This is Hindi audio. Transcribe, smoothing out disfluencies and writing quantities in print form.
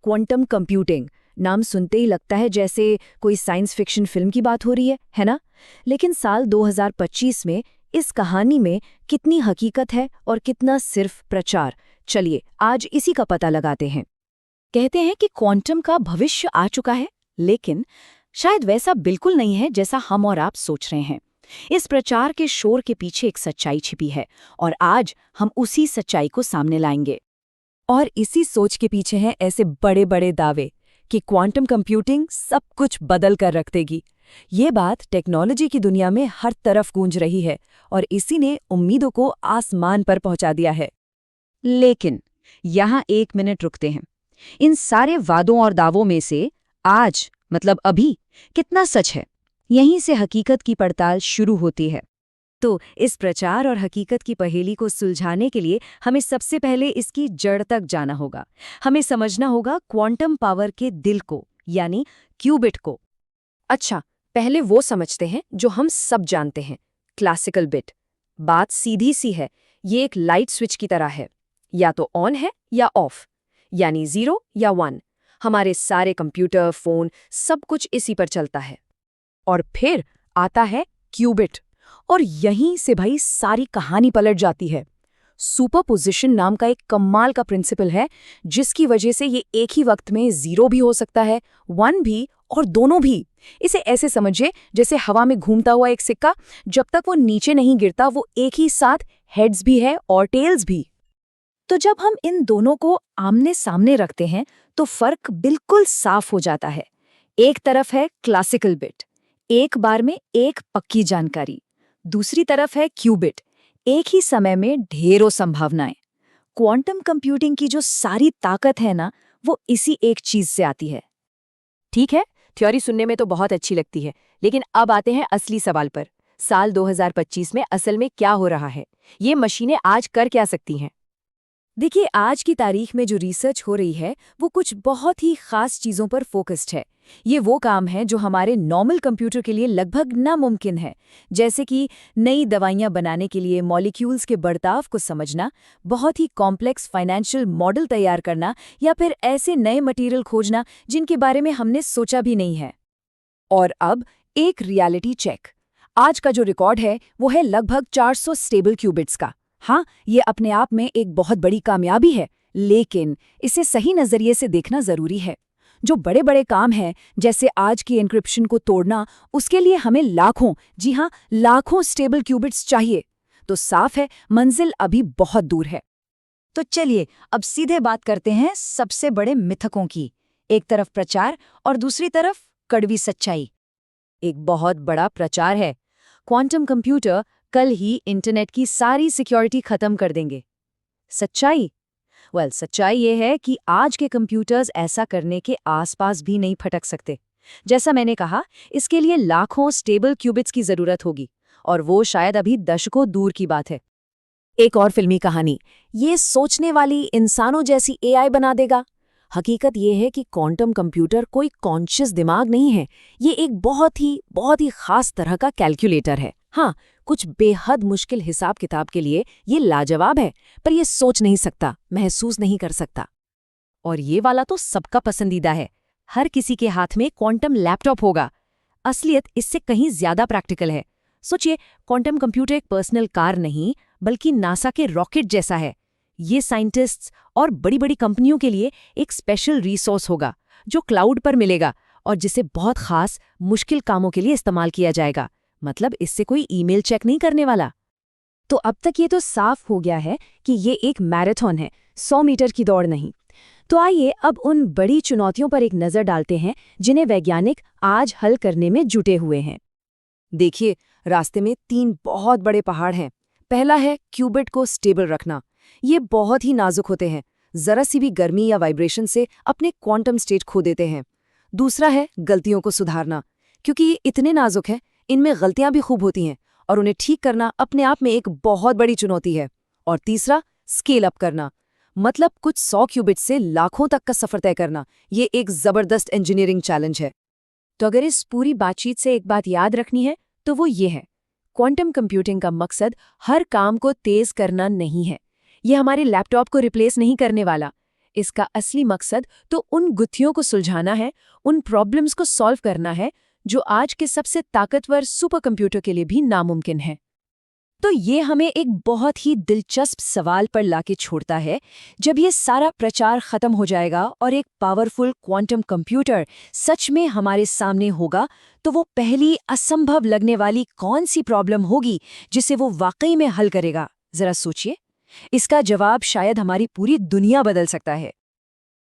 क्वांटम कंप्यूटिंग नाम सुनते ही लगता है जैसे कोई साइंस फिक्शन फिल्म की बात हो रही है ना? लेकिन साल 2025 में इस कहानी में कितनी हकीकत है और कितना सिर्फ प्रचार, चलिए आज इसी का पता लगाते हैं। कहते हैं कि क्वांटम का भविष्य आ चुका है, लेकिन शायद वैसा बिल्कुल नहीं है जैसा हम और आप सोच रहे हैं। इस प्रचार के शोर के पीछे एक सच्चाई छिपी है और आज हम उसी सच्चाई को सामने लाएंगे। और इसी सोच के पीछे हैं ऐसे बड़े बड़े दावे कि क्वांटम कंप्यूटिंग सब कुछ बदल कर रख देगी। ये बात टेक्नोलॉजी की दुनिया में हर तरफ गूंज रही है और इसी ने उम्मीदों को आसमान पर पहुंचा दिया है। लेकिन यहाँ 1 मिनट रुकते हैं। इन सारे वादों और दावों में से आज मतलब अभी कितना सच है, यहीं से हकीकत की पड़ताल शुरू होती है। तो इस प्रचार और हकीकत की पहेली को सुलझाने के लिए हमें सबसे पहले इसकी जड़ तक जाना होगा। हमें समझना होगा क्वांटम पावर के दिल को, यानी क्यूबिट को। अच्छा, पहले वो समझते हैं जो हम सब जानते हैं, क्लासिकल बिट। बात सीधी सी है, ये एक लाइट स्विच की तरह है, या तो ऑन है या ऑफ, यानी 0 या 1। हमारे सारे कंप्यूटर, फोन, सब कुछ इसी पर चलता है। और फिर आता है क्यूबिट, और यहीं से भाई सारी कहानी पलट जाती है। सुपरपोजिशन नाम का एक कमाल का प्रिंसिपल है, जिसकी वजह से ये एक ही वक्त में 0 भी हो सकता है, 1 भी और दोनों भी। इसे ऐसे समझिए जैसे हवा में घूमता हुआ एक सिक्का, जब तक वो नीचे नहीं गिरता वो एक ही साथ हेड्स भी है और टेल्स भी। तो जब हम इन दोनों को आमने सामने रखते हैं तो फर्क बिल्कुल साफ हो जाता है। एक तरफ है क्लासिकल बिट, एक बार में एक पक्की जानकारी। दूसरी तरफ है क्यूबिट, एक ही समय में ढेरों संभावनाएं। क्वांटम कंप्यूटिंग की जो सारी ताकत है ना, वो इसी एक चीज से आती है। ठीक है, थ्योरी सुनने में तो बहुत अच्छी लगती है, लेकिन अब आते हैं असली सवाल पर। साल 2025 में असल में क्या हो रहा है? ये मशीनें आज कर क्या सकती हैं? देखिए, आज की तारीख में जो रिसर्च हो रही है वो कुछ बहुत ही खास चीज़ों पर फोकस्ड है। ये वो काम है जो हमारे नॉर्मल कंप्यूटर के लिए लगभग नामुमकिन है, जैसे कि नई दवाइयाँ बनाने के लिए मॉलिक्यूल्स के बर्ताव को समझना, बहुत ही कॉम्प्लेक्स फाइनेंशियल मॉडल तैयार करना, या फिर ऐसे नए मटेरियल खोजना जिनके बारे में हमने सोचा भी नहीं है। और अब एक रियलिटी चेक। आज का जो रिकॉर्ड है वो है लगभग 400 स्टेबल क्यूबिट्स का। हाँ, ये अपने आप में एक बहुत बड़ी कामयाबी है, लेकिन इसे सही नजरिए से देखना जरूरी है। जो बड़े बड़े काम हैं, जैसे आज की एन्क्रिप्शन को तोड़ना, उसके लिए हमें लाखों, जी हाँ लाखों स्टेबल क्यूबिट्स चाहिए। तो साफ है, मंजिल अभी बहुत दूर है। तो चलिए अब सीधे बात करते हैं सबसे बड़े मिथकों की। एक तरफ प्रचार और दूसरी तरफ कड़वी सच्चाई। एक बहुत बड़ा प्रचार है, क्वांटम कंप्यूटर कल ही इंटरनेट की सारी सिक्योरिटी खत्म कर देंगे। सच्चाई? सच्चाई ये है कि आज के कंप्यूटर्स ऐसा करने के आसपास भी नहीं फटक सकते। जैसा मैंने कहा, इसके लिए लाखों स्टेबल क्यूबिट्स की जरूरत होगी, और वो शायद अभी दशकों दूर की बात है। एक और फिल्मी कहानी, ये सोचने वाली इंसानों जैसी एआई बना देगा। हकीकत ये है कि क्वांटम कंप्यूटर कोई कॉन्शियस दिमाग नहीं है, ये एक बहुत ही खास तरह का कैलकुलेटर है। हाँ, कुछ बेहद मुश्किल हिसाब किताब के लिए ये लाजवाब है, पर ये सोच नहीं सकता, महसूस नहीं कर सकता। और ये वाला तो सबका पसंदीदा है, हर किसी के हाथ में क्वांटम लैपटॉप होगा। असलियत इससे कहीं ज्यादा प्रैक्टिकल है। सोचिए, क्वांटम कंप्यूटर एक पर्सनल कार नहीं, बल्कि नासा के रॉकेट जैसा है। ये साइंटिस्ट्स और बड़ी बड़ी कंपनियों के लिए एक स्पेशल रिसोर्स होगा, जो क्लाउड पर मिलेगा और जिसे बहुत खास मुश्किल कामों के लिए इस्तेमाल किया जाएगा। मतलब इससे कोई ईमेल चेक नहीं करने वाला। तो अब तक ये तो साफ हो गया है कि ये एक मैराथन है, 100 मीटर की दौड़ नहीं। तो आइए अब उन बड़ी चुनौतियों पर एक नज़र डालते हैं जिन्हें वैज्ञानिक आज हल करने में जुटे हुए हैं। देखिए, रास्ते में 3 बहुत बड़े पहाड़ हैं। पहला है क्यूबिट को स्टेबल रखना। ये बहुत ही नाजुक होते हैं, जरा सी भी गर्मी या वाइब्रेशन से अपने क्वांटम स्टेट खो देते हैं। दूसरा है गलतियों को सुधारना, क्योंकि ये इतने नाजुक हैं, इनमें गलतियां भी खूब होती हैं और उन्हें ठीक करना अपने आप में एक बहुत बड़ी चुनौती है। और तीसरा, स्केल अप करना, मतलब कुछ 100 क्यूबिट से लाखों तक का सफर तय करना। ये एक जबरदस्त इंजीनियरिंग चैलेंज है। तो अगर इस पूरी बातचीत से एक बात याद रखनी है तो वो ये है, क्वांटम कंप्यूटिंग का मकसद हर काम को तेज करना नहीं है। ये हमारे लैपटॉप को रिप्लेस नहीं करने वाला। इसका असली मकसद तो उन गुत्थियों को सुलझाना है, उन प्रॉब्लम्स को सॉल्व करना है जो आज के सबसे ताकतवर सुपर कंप्यूटर के लिए भी नामुमकिन है। तो ये हमें एक बहुत ही दिलचस्प सवाल पर लाके छोड़ता है, जब ये सारा प्रचार खत्म हो जाएगा और एक पावरफुल क्वांटम कंप्यूटर सच में हमारे सामने होगा, तो वो पहली असंभव लगने वाली कौन सी प्रॉब्लम होगी जिसे वो वाकई में हल करेगा? जरा सोचिए, इसका जवाब शायद हमारी पूरी दुनिया बदल सकता है।